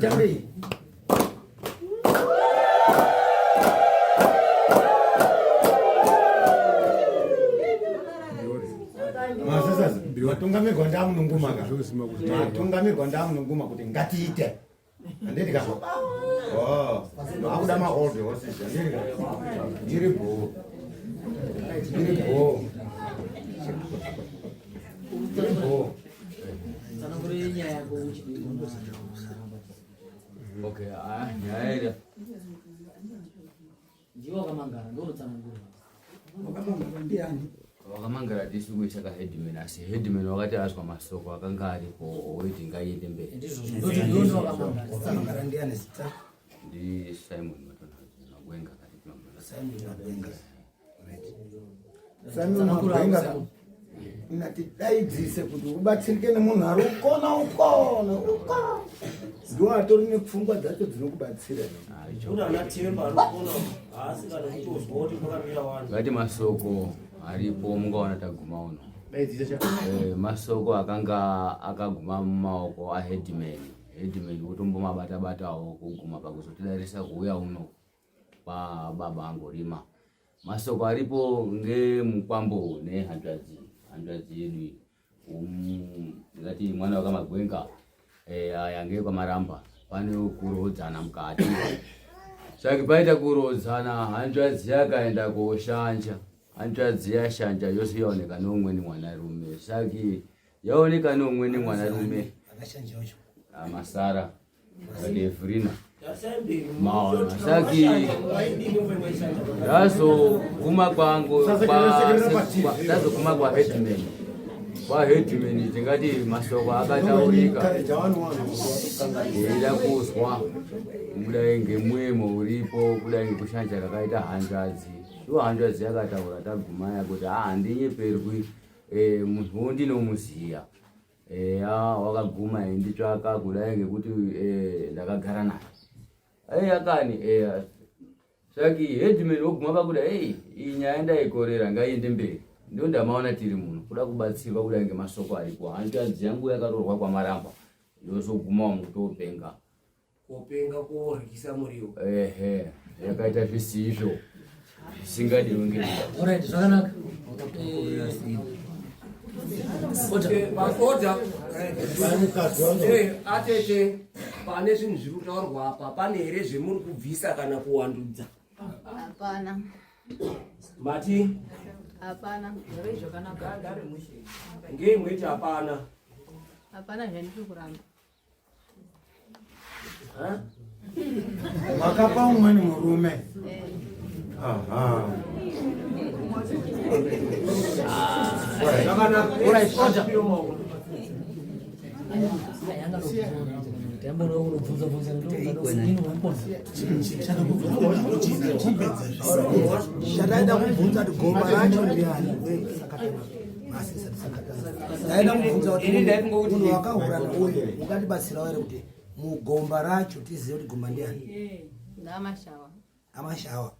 Jambi. Masasa watungamirwa ndamununguma ka. Watungamirwa ndamununguma kuti ngatiite. Anditi ka. Oh, akuda ma old horses. Ndiripo. Ndiripo. Okay, nyaya Jiwa kamangara ndoro tsanangura. wakamangara tisikuisa ka headman asi headman wakati azwa masoko akanga aripo waiting ngaende mberi. Ndizvo wakamangara. Wakamangara ndiani sita? Ndi Simon Matonhazi Magwenga kati kumangara. Simon Magwenga. Simon Magwenga. Nati daidzise kuti ubatsirike nemunhu ari ukona. Ndiwo atori nepfungwa dzacho dzinokubatsira. Ngati masoko aripo mungaona taguma uno. Masoko akanga akaguma mumaoko aheadman. Headman kutombomabata-batawo kuguma pakuzotidarisa kuuya uno pababa angorima. Masoko aripo ngemukwambo nehanzvadzi yedu ngati mwana wakamagwenga yange kwamaramba pane kurodzana mukati. Saka paita kurodzana hanzvadzi yakaenda koshanja. Hanzvadzi yashanja yose yaoneka neumweni mwanarume. Saka yaoneka neumweni mwanarume Masara Devrina maona. Saka yazoguma kwangu yazoguma kwa headman. Kwa headman tingati masoko akataurika ida kuzwa kudai ngemwemo uripo kudai ngekushanja kakaita hanzvadzi. Iwo hanzvadzi yakataura tagumaya kuti handinyeperwi munhu wondinomuziya. Wakaguma nditsvaka kudai ngekuti ndakagara naye. Yakani saka headman woguma pakuda iyi nyaya ndaikorera ngaiende mberi. Ndio ndamaona tiri muno kuda kubatsirwa kudai ngemasoko aripo. Hanzvadzi yangu yakarorwa kwamaramba yozoguma mutopenga. Kopenga kuoryisa muriwo. Yakaita zvisizvo zvisingadiwi ngezviro. Alright, zvakanaka. Makoda atete pane zvinhu zviri kutaurwa apa pane here zvemuri kubvisa kana kuwandudza? Hapana. Mati? Hapana. Ngei mweti hapana? Hapana zvandiri kuramba. Makapa umweni murume. Aha. Alright, order. Tembo no unobvunza Shadaida kubvunza kuti gomba racho ndiani? Ndaida kubvunza kuti munhu wakahura nauyu ungatibatsirawo here kuti mugomba racho tizive kuti gomba ndiani? Ndamashawa. Amashawa.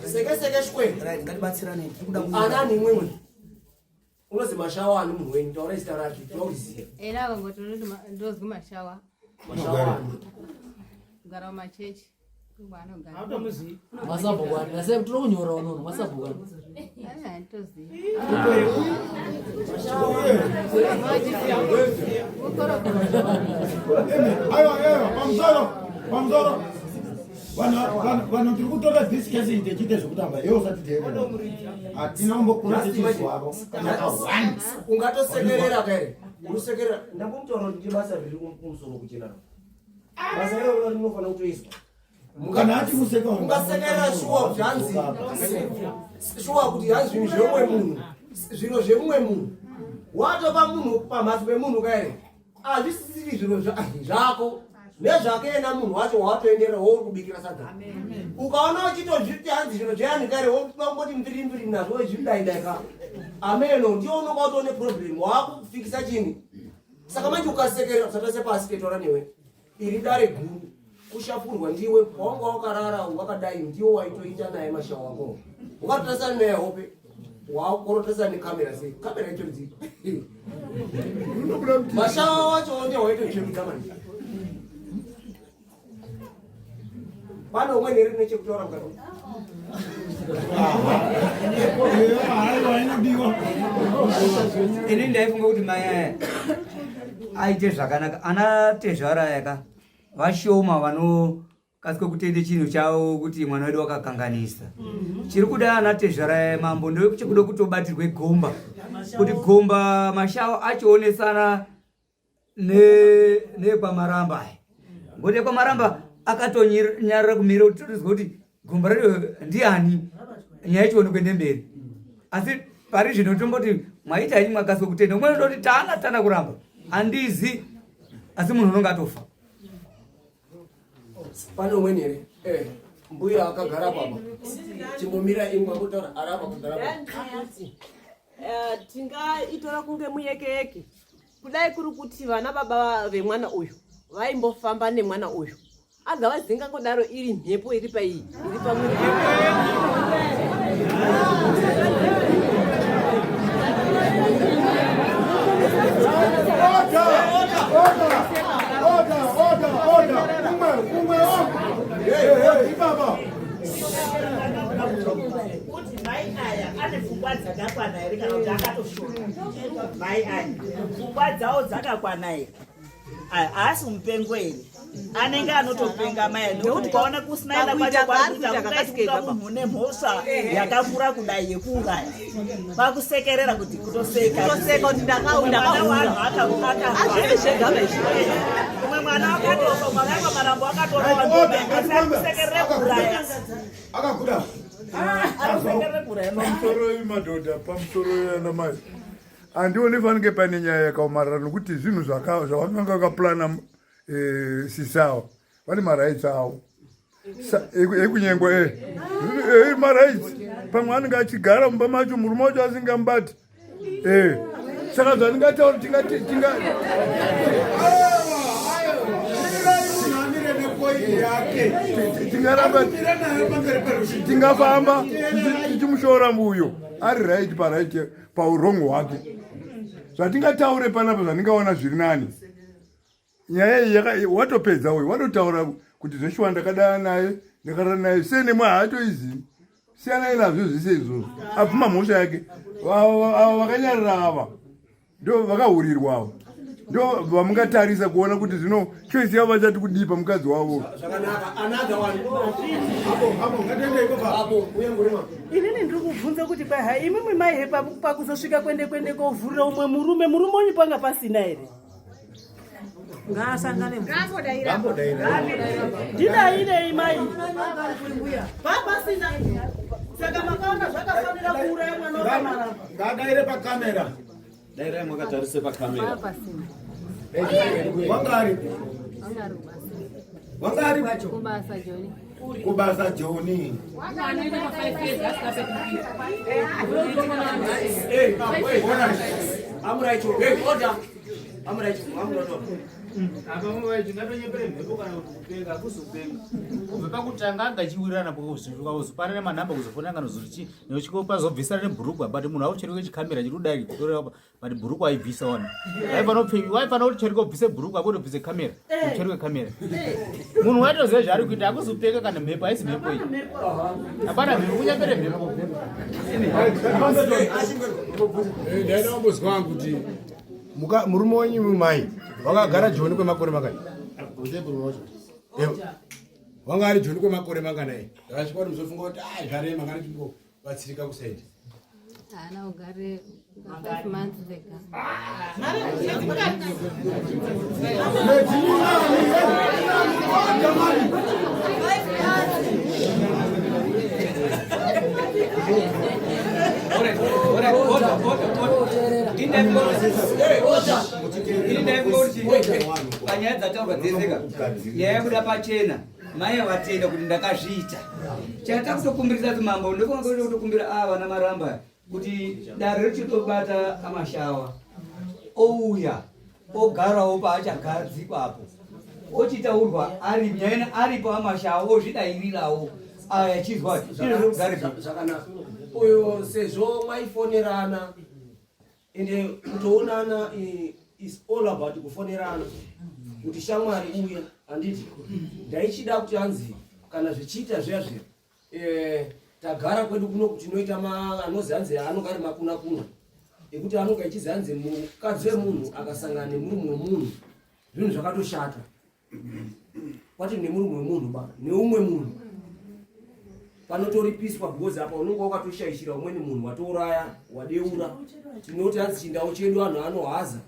Seke shkwe. Right, ngatibatsirane. Anani mwewe. Unozi mashawa ani munhu wenyu taura zita rake tauziya. Ena vangoti ndozi mashawa. Mashawa. Gara machechi. Kubanogara. Hautomuzi. Masabhukani. Nase turi kunyora unono masabhukani. Ntozi. Pamzoro. Vanhu tiri kutora this case tichite zvekutamba iwo usati teerera. Hatina kumbokura tichizwavo. Ungatosekerera kare. Unosekerera ndakumutora kuti basa riri kumusoro kuchena. Basa rero rinofanira kutoizwa. Kana achikuseka ungasekerera shuwa kuti hanzi. Shuwa kuti hanzi zvinhu zvemumwe munhu. Zviro zvemumwe munhu. Watopa munhu pamhatso pemunhu kare. Hazvisiri zviro zvako. nezvake ena munhu wacho watoendera wokubikira sadza ukaona uchitozviti hanzi zvino zveyani kare wongoti mbiri nazvo wezvidaidai ameno ndiwo unonga utone problem wakufikisa chini saka manje ukasekerera usatase pasi ketora newe iri dare guru kushapurwa ndiwe wanga wakarara wakadai ndiwo waitoita naye mashawa wako ukatotasana naye hope wakorotesa nekamera sei kamera icho dzii mashawa wacho ndiwo waitochemidza manje pane umweni iri nechekutaura mukati ini ndaifunga kuti mai aite zvakanaka ana tezvara yaka vashoma vanokasike kutende chinhu chavo kuti mwana wedu wakakanganisa chiri kuda ana tezvara mambo ndechekuda kutobatirwe gomba kuti gomba mashawa achionesana nekwamaramba ngoti kwamaramba akatonyarira kumira kutotizwa kuti gomba racho ndiani nyaya ichione kuende mberi asi pari zvino tomboti mwaita ini mwakasike kutenda umwe ndoti tana kuramba handizi asi munhu unonga atofa pane umweni here mbuya akagara papa chimbomira imwe kutaura arapa kugara tingaitora kunge muyekeyeke kudai kuri kuti vana baba vemwana uyu vaimbofamba nemwana uyu aga vazingangodaro iri mhepo iri paii iri pamwiri kuti mai aya ane pfungwa dzakakwana here kana kuti akatoshora mai aya pfungwa dzawo dzakakwana here haasi mupengo here anenge anotopenga mai nekuti kwaona kusinaina kwacho kwakuita munhu une mhosva yakakura kudai yekuuraya kwakusekerera kuti kutoseka kuti ndakaundavanhu umwe mwana wakatofa mwana wako marambo akatorawakusekerere kuuraya akakuda pamusoro madhodha pamusoro yana mai handioni fanike pane nyaya yakaomarara nokuti zvinhu zvavakanga vakaplana sisawa vane marights avo ekunyengwa marights pamwe anenge achigara mumba macho murume wacho asingambati saka zvandingataura tingafamba tichimushora mbuyo ari right paright paurongo hwake zvatingataure panapa zvandingaona zviri nani nyaya iyi watopedza uyu watotaura kuti zveshuwa ndakadana naye ndakarara naye sei nemwe haatoizivi siyanai nazvo zvese izvozvo abvuma mhosva yake ava vakanyarira ava ndo vakahurirwa ava ndo vamungatarisa kuona kuti zvino choisi yavo vachati kudipa mukadzi wavo inini ndiri kubvunza kuti kwai hai imimi mai pakuzosvika kwende kovhurira umwe murume onyu panga pasina here ngaasangane ndidairei mai papasina saka makaona zvakafanira kuuraya mwana wakamara ngadaire pakamera dairai mwakatarise pakamera wangari kubasa joni kubva pakutanga angachiwirirana pakuzopana nemanhamba kuzofona kanozoti nechikopa zobvisana nebhurugwa but munhu auchereke chikamera chiri kudai kutorera but bhurugwa aibvisa wana waifana kuti chereke ubvise bhurugwa akotobvise kamera uchereke kamera munhu waitoziva zvaari kuita akuzopeka kana mhepo haisi mhepo iyi hapana mhepo kunyambere mhepo ndaida kumbozwa wangu kuti murume wenyu mumai wakagara joni kwemakore makani wanga ari joni kwemakore manganai akasvika kuti muzofunga kuti zvarema ngani tingobatsirika kusaidi haana ugare 5 months vega Ora panyaya dzataurwa dzeseka yayabuda pachena mai avatenda kuti ndakazviita chata kutokumbirisa kuti mambo ndokunga kutokumbira vana maramba kuti dare richitobata amashawa ouya ogarawo paachagadzikwapo ochitaurwa ari nyaina aripo amashawa ozvidayirirawo achizwa izvogare zvakanaka uyo sezvo mwaifonerana ende kutoonana is all about kufonerana kuti shamwari uya handiti ndaichida kuti hanzi kana zvichiita zviya tagara kwedu kuno kuti tinoita anozi hanzi anogari makuna kuna ekuti anonga ichizi hanzi mukadzi wemunhu akasangana nemurume wemunhu zvinhu zvakatoshata kwati nemurume wemunhu ba neumwe munhu panotoripiswa because apa unonga wakatoshaishira umweni munhu watouraya wadeura tinoti hanzi chindau chedu anhu anohaza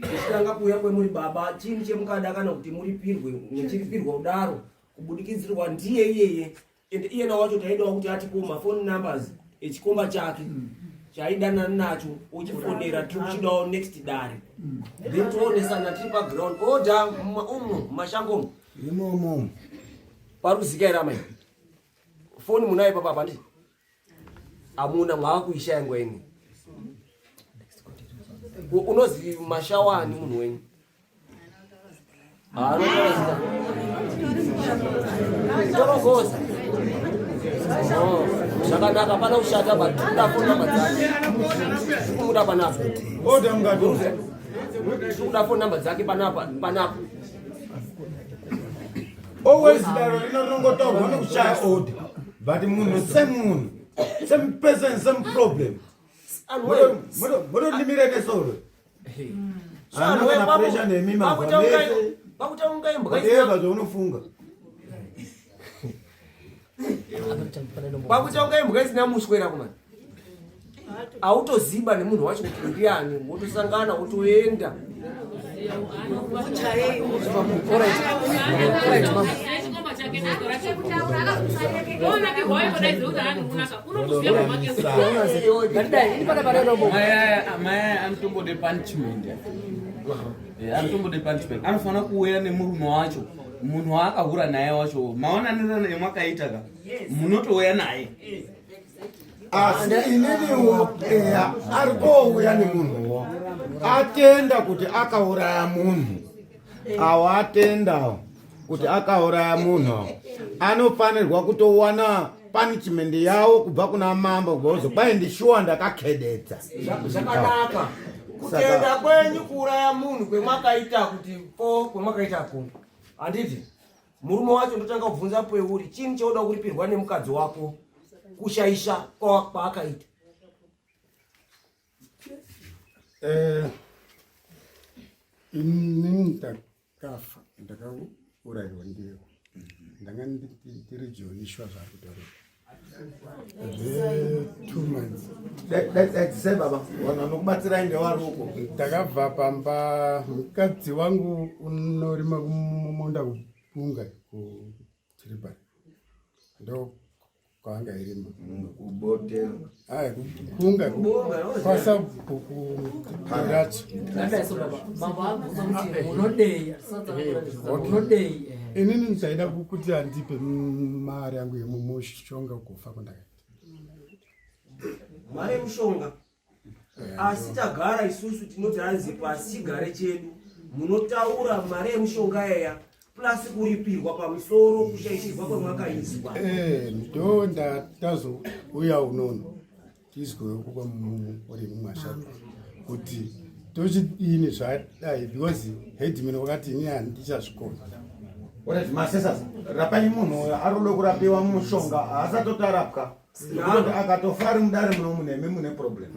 tichitanga kuuya kwemuri baba chini chemukada kana kuti muripirwe nechiripirwa udaro kubudikidzirwa ndiye iyeye ende iyena wacho taidawo kuti atipo mafoni numbers echikomba chake chaidanana nacho uchifonera tikuchidawo next dare then toonesana tiri paground oda umu mashangomo imomo paruzika ira mai foni munayo papa pandi amuna mwakuishaya ngweni unozi mashawani munhu wenyu torogoza zvakanaka pana kushata batuda foni namba dzake umuda panapo oda mungatoza tikuda foni namba dzake panapo always daro rinorongotorwa nekushaya oda but munhu same person same problem mutondimireke soro anokana pressure nemimaveva zvaunofunga pakutonga imbwa isina muswera kumani autoziba nemunhu wacho kuti ndiani wotosangana wotoenda mai anotombode punishment anotombode punishment anofana kuuya nemurume wacho munhu waakahura naye wacho maonaniro emwakaita ka munotouya naye asi ininiwo eya ari kouya nemunhuwo atenda kuti akauraya munhu awo atendawo kuti akauraya munhu anofanirwa kutowana punishment yawo kubva kuna mambo gozo kwai ndishuwa ndakakedetsa zvakanaka kutenda kwenyu kuuraya munhu kwemwakaita kuti kwemwakaitako handiti murume wacho ndotanga kubvunza peuri chini chauda kuripirwa nemukadzi wako kushaisha kwaakaita inini ndakafa ndakauraiwa ndiyo ndanga ndiri jonishwa zvari kutaura 2 months se baba vanokubatsirai ndewaruko ndakabva pamba mukadzi wangu unorima kumunda kupunga kutiripari ndo kwaanga irima kubote kupunga kwasa bukurachi inini ndichaida kuti andipe mari yangu yemushonga kufa kwandakaita mari yemushonga asi tagara isusu tinoti hanzi pasi chigare chedu munotaura mari yemushonga yeya plus kuripirwa pamusoro kushaishirwa kwemwakaiswa ndo ndatazouya unono tizwe uri mumashaka kuti tochidini zvadai because headman wakati ini handichazvikona orati masesa rapai munhu arode kurapiwa mushonga haasatotarapwa akatofa ari mudare muno muneme mune problem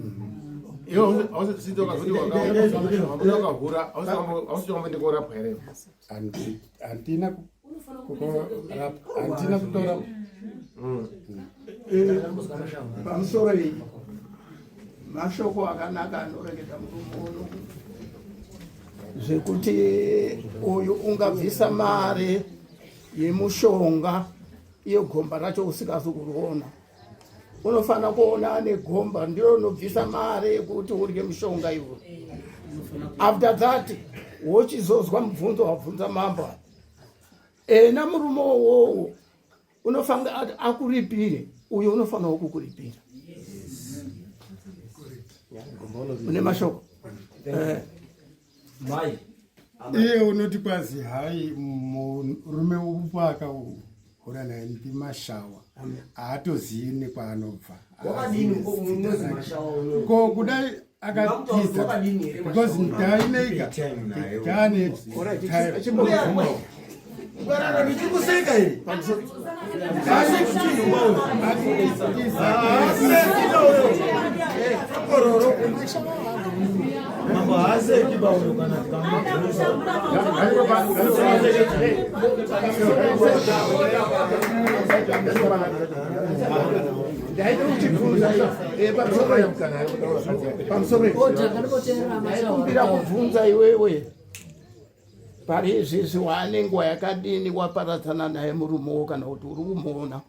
handina kutora pamusoro iyi mashoko akanaka anoreketa murume uno zvekuti uyu ungabvisa mari yemushonga iyo gomba racho usikazi kuriona unofana kuona ane gomba ndio unobvisa mare yekuti urye mushonga iwo. After that wochizozwa mubvunzo wabvunza mambo ena murume wowo unofanga akuripire uyo unofanawo kukuripira. Une mashoko iye unoti kwazi hai murume upo akaura naye ndi mashawa haatozivi nekwaanobva ko kudai akatiza because ndaineka ndane ndichikuseka iri mambo haaseki bauro kana kumbira kubvunza iwewe pari izvizvi waane nguva yakadini waparadzana naye murumewo kana kuti uri kumuona?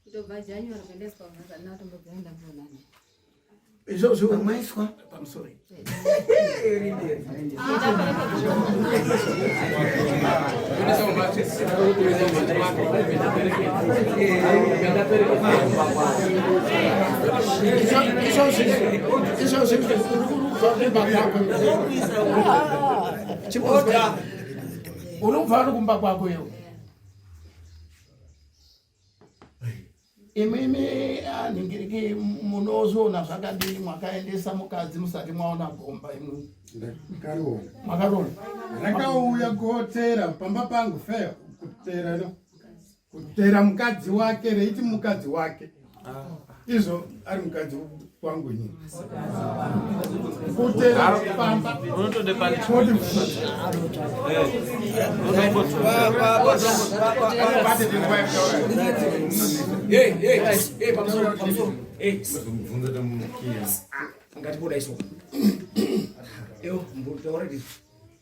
Ndobva January kwendeswa mhasa ndatombogenda mbonani. Izvozvo umaiswa pamusoro unobva kumba kwako iwe imimi ningiriki munozviona zvakadini mwakaendesa mukadzi musati mwaona gomba imwe? Mwakarona rakauya kotera pamba pangu fea kutera mukadzi wake reiti mukadzi wake izvo ari mukadzi wangu nyini kutera pamba unotode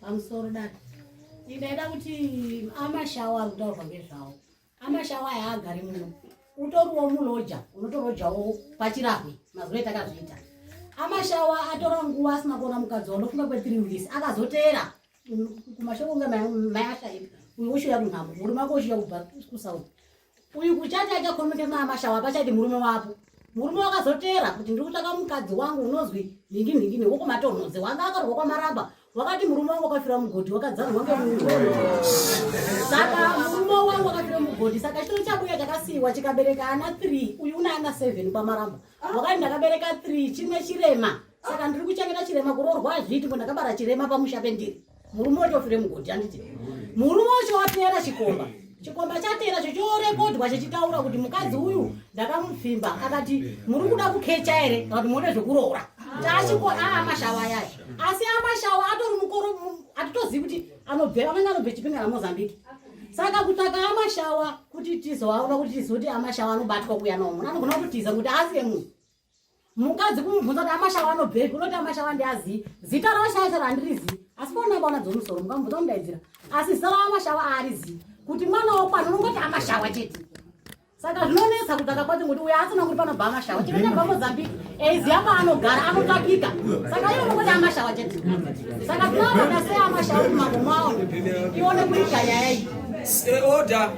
pamusoro dada ndaida kuti amashawa ari kutaurwa ngezvawo. Amashawa haagari muno, utoriwo munoja unotorojawo pachirahwe mazuva etakazoita. Amashawa atora nguva asina kuona mukadzi unofunga kwe3 weeks akazoteera kumashoko kunge mai ashaipa uyu oshuya kunhamo murume wako oshuya kubva kusauti uyu kuchati achakomeka naamashawa pachati murume wapo murume wakazoteera kuti ndiri kutsvaka mukadzi wangu unozwi nhinginhingini wokumatonhodze wanga akarwa kwamaramba wakati murume wangu wakafira mugodhi wakadzanwa ngemunhu saka murume wangu wakafira mugodhi saka chitoro chabuya chakasiyiwa chikabereka ana 3 uyu una ana 7 kwamaramba wakati ndakabereka 3 chimwe chirema saka ndiri kuchengeta chirema kurorwa zviti ko ndakabara chirema pamusha pendiri murume wacho ofire mugodhi anditi murume wacho wateera chikomba chateera chochorekodwa chichitaura kuti mukadzi uyu ndakamupfimba akati muri kuda kukecha ere kana kuti mode zvokuroora tachiko amashawa yaya asi amashawa atori mukoro atitozivi kuti anobve anenge anobve chipinga naMozambique saka kutsvaka amashawa kuti tizoaona kuti tizoti amashawa anobatwa kuya nomwe anogona kutiza kuti asiye munhu mukadzi kumubvunza kuti amashawa anobvepi unoti amashawa ndiazivi zita ravashayachara handirizivi asi paunambaona dzomusoro mukamubvunza mudaidzira asi zita ramashawa haarizivi kuti mwana wokwana unongoti amashawa chete saka zvinonetsa kutsvaka kwati kuti uyo asina kuti panobva amashawa chino chabva Mozambique eiziva paanogara anotsvakika saka iyo unongoti amashawa chete saka tinoona sei amashawa kumambo mwawo ione kuita yayai oda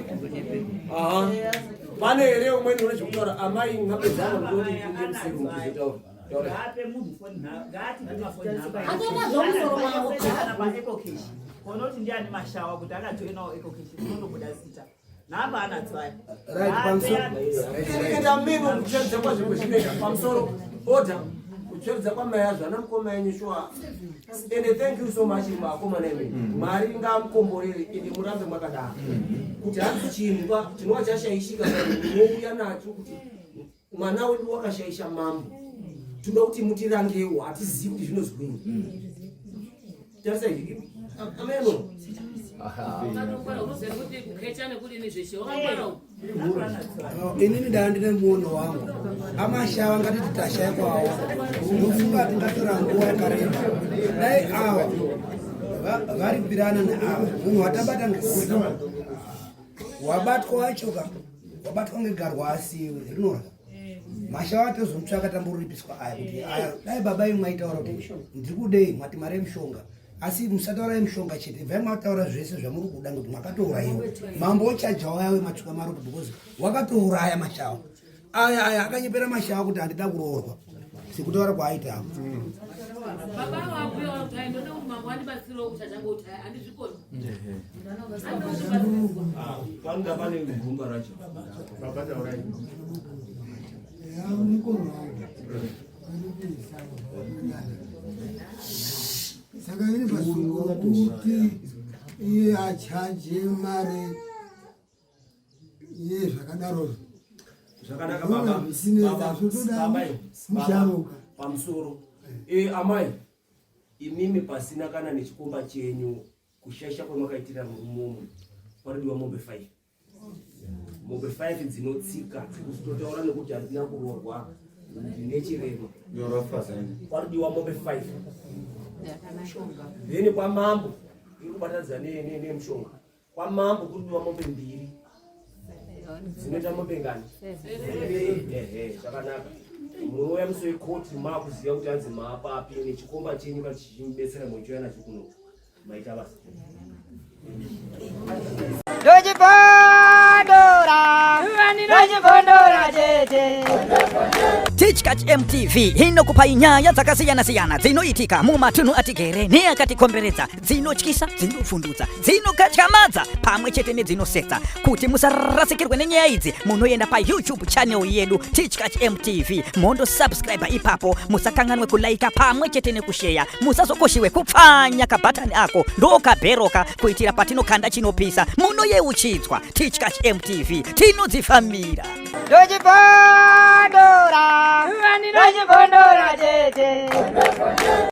pane here umweni une zvekutaura amai ngapedzana kuti inde musiru kuzotaura atoita zvomusoro wavo konoti ndiani mashawa kuti akajoinawo ecocation unondobuda zita napa anatswaya ita mino kucheredza kwazvekwezvineka pamusoro oda kucheredza kwamai azvo ana mukoma yenyu shuwa ende thank you so much makomana ime mwari ngamukomborere ende murambe mwakadaro kuti hanzi chingwa chinova chashaishika nouya nacho kuti mwana wedu wakashaisha mambo toda kuti mutirangewo hatizivi kuti zvinozwini tarisa izvi ameno inini dana ndine muono wangu amashawa ngatiti tashaya kwawo nofunga tingatora nguva yakareba dai ava varipirana neava munhu watabata ngekuda wabatwa wachoka wabatwa ngegarwa asiwe rinorya mashawa tozomutsvaka tamboripiswa aya kuti aya dai baba imwe aitaura kuti ndiri kudei mwati mari yemushonga asi musataura yemushonga chete bvai mwataura zvese zvamuri kuda ngekuti mwakatouraiwa mambo ochajawo yawe matsvuka maroto because wakatouraya mashawa aya akanyepera mashawa kuti handida kuroorwa sekutaura kwaaita saka ini pasungo kuti iye achaje mare iye zvakadaro zvakanaka baba musharuka pamusoro amai imimi pasina kana nechikomba chenyu kushasha kwamakaitira murumomo paridiwa mombe 5 mombe 5 dzinotsika dzekutotaura nekuti handina kuroorwa ndinechirema paridiwa mombe 5 then kwamambo iri kubatadza nemushonga kwamambo kuridiwa mombe 2 dzinoita mombe ngani zvakanaka munouya musoikoti maakuziva kuti hanzi maapapi nechikomba chenyu kana chichimubetsera mochoya nacho kuno maita basa Teachcatch MTV inokupa nyaya dzakasiyana-siyana dzinoitika mumatunhu atigere neakatikomberedza, dzinotyisa, dzinofundutsa, dzinokatyamadza pamwe chete nedzinosetsa. Kuti musarasikirwe nenyaya idzi munoenda pa YouTube channel yedu Teachcatch MTV mondo subscribe ipapo, musakanganwe kulaika pamwe chete nekushare, musazokoshiwe kupfanya kabhatani ako ndokabheroka kuitira patinokanda chinopisa munoyeuchidzwa. Teachcatch MTV tinodzifamira. Dojibondora, dojibondora,